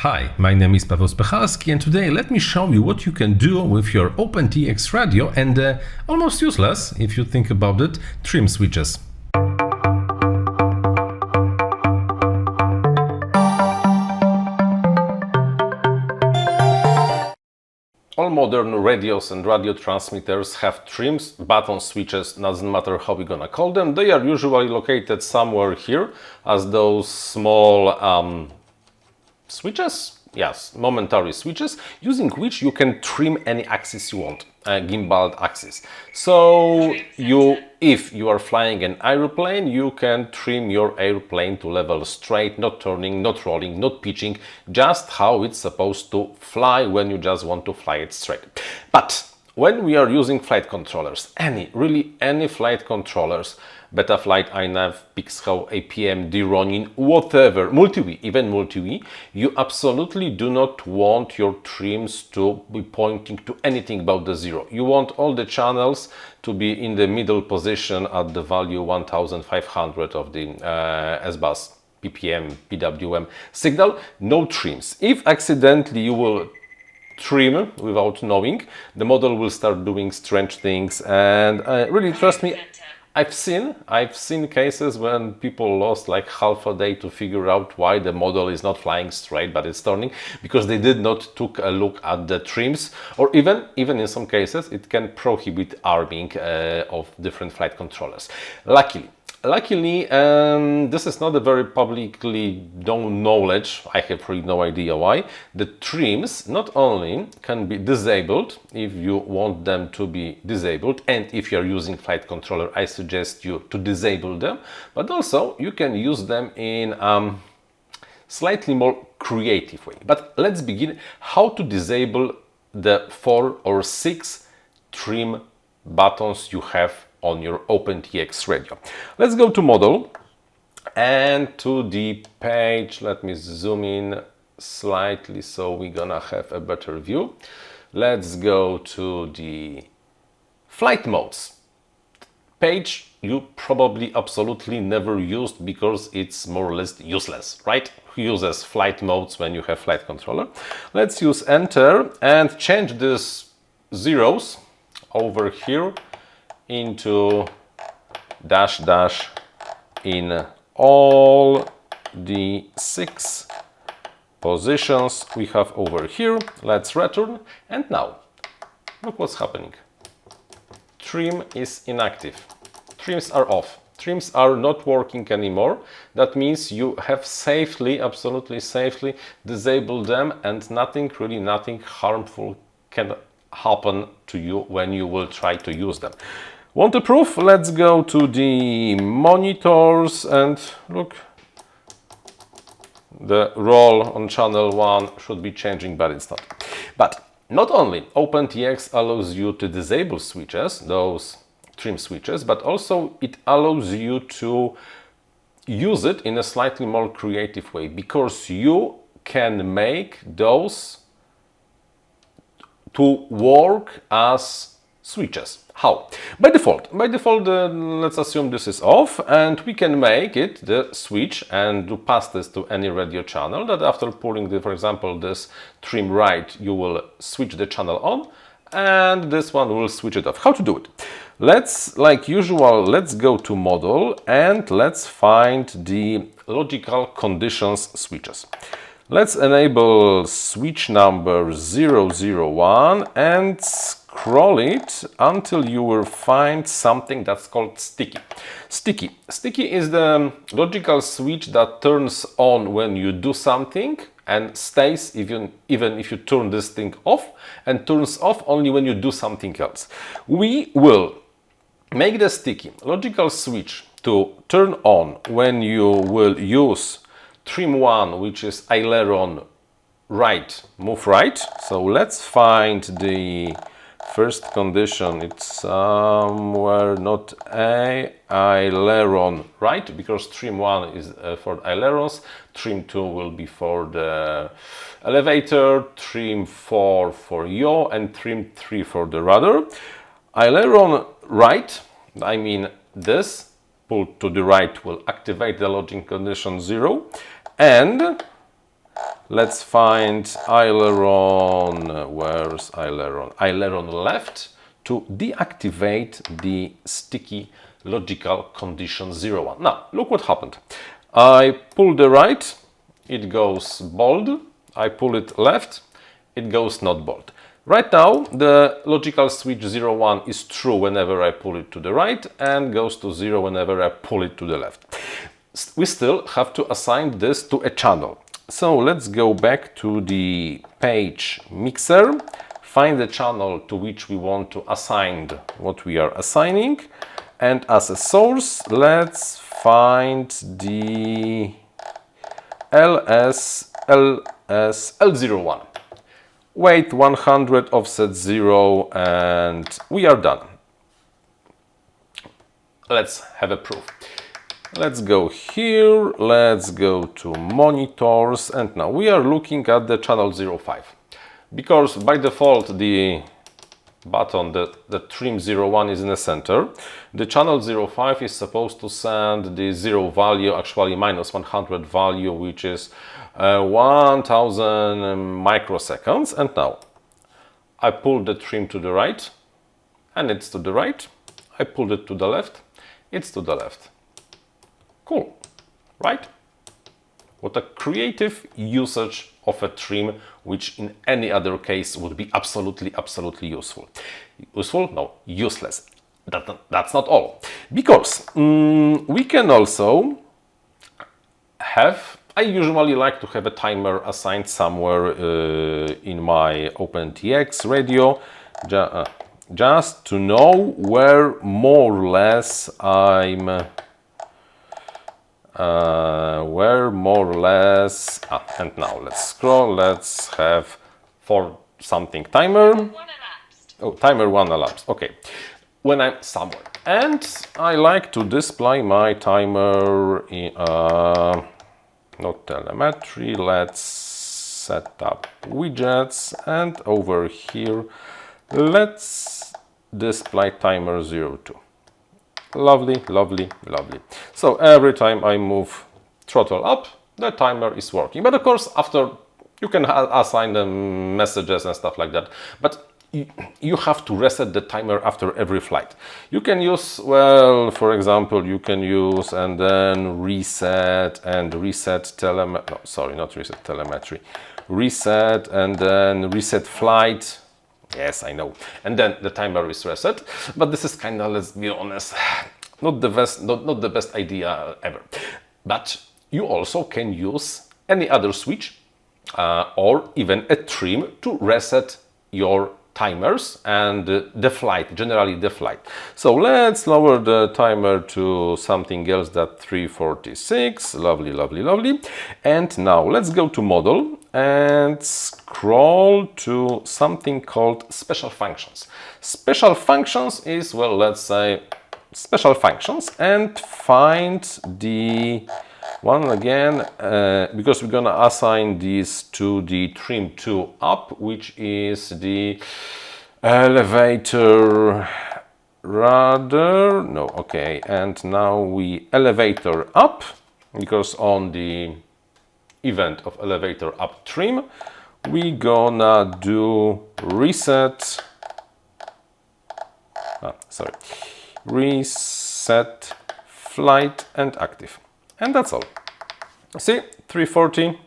Hi, my name is Paweł Spechalski, and today let me show you what you can do with your OpenTX radio and almost useless, if you think about it, trim switches. All modern radios and radio transmitters have trims, button switches, doesn't matter how we're gonna call them. They are usually located somewhere here as those small switches, yes, momentary switches, using which you can trim any axis you want, gimbal axis. So if you are flying an airplane, you can trim your airplane to level straight, not turning, not rolling, not pitching, just how it's supposed to fly when you just want to fly it straight. But when we are using flight controllers, really any flight controllers, Betaflight, INAV, Pixhawk, APM, D-Ronin, whatever, even multi-V, you absolutely do not want your trims to be pointing to anything about the zero. You want all the channels to be in the middle position at the value 1500 of the S-Bus, PPM, PWM signal, no trims. If accidentally you will trim without knowing, the model will start doing strange things, and really trust me, I've seen cases when people lost like half a day to figure out why the model is not flying straight but it's turning, because they did not took a look at the trims, or even in some cases it can prohibit arming of different flight controllers. Luckily, this is not a very publicly known knowledge, I have really no idea why. The trims not only can be disabled if you want them to be disabled, and if you are using flight controller, I suggest you to disable them, but also you can use them in slightly more creative way. But let's begin how to disable the 4 or 6 trim buttons you have on your OpenTX radio. Let's go to model and to the page. Let me zoom in slightly so we're gonna have a better view. Let's go to the flight modes page. You probably absolutely never used because it's more or less useless, right? Who uses flight modes when you have flight controller? Let's use enter and change these zeros over here into dash in all the 6 positions we have over here. Let's return, and now look what's happening. Trim is inactive. Trims are off. Trims are not working anymore. That means you have safely, absolutely safely disabled them, and nothing harmful can happen to you when you will try to use them. Want a proof? Let's go to the monitors and look. The roll on channel 1 should be changing, but it's not. But not only OpenTX allows you to disable switches, those trim switches, but also it allows you to use it in a slightly more creative way, because you can make those to work as switches. How? By default, let's assume this is off, and we can make it the switch and do pass this to any radio channel, that after pulling for example, this trim right, you will switch the channel on, and this one will switch it off. How to do it? Like usual, let's go to model and let's find the logical conditions switches. Let's enable switch number 001 and scroll it until you will find something that's called sticky. Sticky is the logical switch that turns on when you do something and stays even if you turn this thing off, and turns off only when you do something else. We will make the sticky logical switch to turn on when you will use trim 1, which is aileron right, move right. So let's find the first condition. It's somewhere not aileron right, because trim 1 is for ailerons, trim 2 will be for the elevator, trim 4 for yaw, and trim 3 for the rudder. Aileron right, I mean this, pull to the right will activate the logic condition 0, and Let's find aileron, where's aileron? Aileron left to deactivate the sticky logical condition 01. Now, look what happened. I pull the right, it goes bold. I pull it left, it goes not bold. Right now, the logical switch 01 is true whenever I pull it to the right and goes to 0 whenever I pull it to the left. We still have to assign this to a channel. So let's go back to the page mixer, find the channel to which we want to assign what we are assigning, and as a source, let's find the L01. Weight 100, offset 0, and we are done. Let's have a proof. Let's go here, let's go to monitors, and now we are looking at the channel 05. Because by default the button, the trim 01 is in the center, the channel 05 is supposed to send the 0 value, actually minus 100 value, which is 1000 microseconds. And now I pulled the trim to the right and it's to the right. I pulled it to the left, it's to the left. Cool, right? What a creative usage of a trim, which in any other case would be absolutely useful. Useful? No, useless. That's not all. Because we can also have, I usually like to have a timer assigned somewhere in my OpenTX radio, just to know where more or less I'm and now let's scroll, let's have for something timer. Oh, timer 1 elapsed. Okay, when I'm somewhere, and I like to display my timer in not telemetry. Let's set up widgets, and over here let's display timer 02. Lovely, lovely, lovely. So every time I move throttle up, the timer is working. But of course, after you can assign them messages and stuff like that. But you have to reset the timer after every flight. You can use, well, for example, you can use and then reset and reset telemetry. No, sorry, not reset telemetry. Reset and then reset flight. Yes, I know. And then the timer is reset. But this is kind of, let's be honest, not the best idea ever. But you also can use any other switch or even a trim to reset your timers and the flight, generally the flight. So let's lower the timer to something else, that 346. Lovely, lovely, lovely. And now let's go to model and scroll to something called special functions. Special functions is, well, let's say special functions, and find the one again, because we're gonna assign these to the trim 2 up, which is the elevator rudder. No, okay, and now we elevator up, because on the event of elevator up trim, we gonna do reset. Reset flight and active. And that's all. See, 340.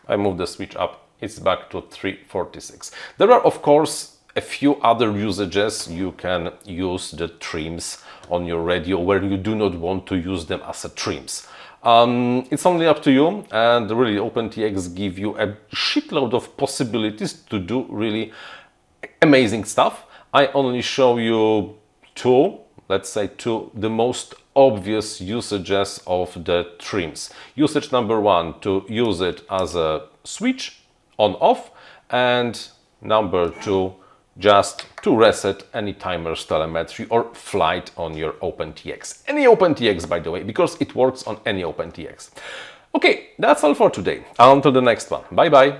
I move the switch up. It's back to 346. There are, of course, a few other usages. You can use the trims on your radio where you do not want to use them as a trims. It's only up to you, and really OpenTX give you a shitload of possibilities to do really amazing stuff. I only show you two, let's say two, the most obvious usages of the trims. Usage number 1, to use it as a switch on off, and number 2, just to reset any timer's telemetry or flight on your OpenTX. Any OpenTX, by the way, because it works on any OpenTX. Okay, that's all for today. Until the next one. Bye bye.